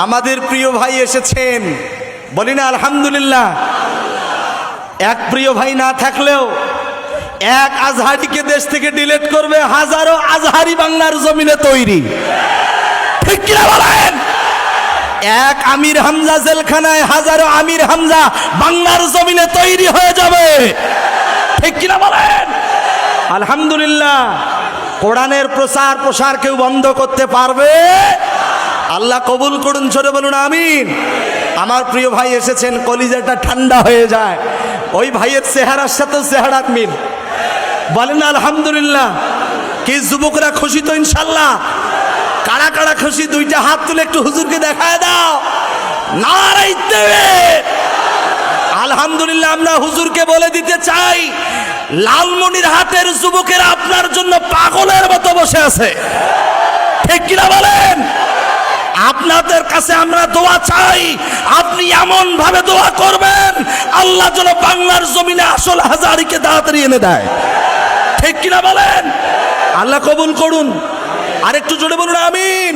আমাদের প্রিয় ভাই এসেছেন, বলি না আলহামদুলিল্লাহ। এক প্রিয় ভাই না থাকলেও এক আজহারিকে দেশ থেকে ডিলিট করবে হাজারো আজহারি বাংলার জমিনে তৈরি, ঠিক কিনা বলেন? এক আমির হামজা জেলখানায় হাজারো আমির হামজা বাংলার জমিনে তৈরি হয়ে যাবে, ঠিক কিনা বলেন? আলহামদুলিল্লাহ। কোরআনের প্রচার প্রসার কেউ বন্ধ করতে পারবে? আল্লাহ কবুল করুন, ছোট বলুন আমিন। আমার প্রিয় ভাই এসেছেন, কলিজাটা ঠান্ডা হয়ে যায়। ওই ভাইয়ের চেহারার সাথে চেহারার মিল, বলেন আলহামদুলিল্লাহ। কি যুবকরা খুশি তো ইনশাল্লাহ? কারা কারা খুশি দুইটা হাত তুলে একটু হুজুরকে দেখায় দাও। নারায়ে তাকবীর। আলহামদুলিল্লাহ। আমরা হুজুরকে বলে দিতে চাই, লালমনিরহাটের যুবকেরা আপনার জন্য পাগলের মতো বসে আছে, ঠিক কিনা বলেন? আপনাদের কাছে আমরা দোয়া চাই, আপনি এমন ভাবে দোয়া করবেন আল্লাহ যেন বাংলার জমিনে আসল হাজারিকে তাড়াতাড়ি এনে দেয়, ঠিক কিনা বলেন? আল্লাহ কবুল করুন। আরেকটু জোরে বলুন আমিন।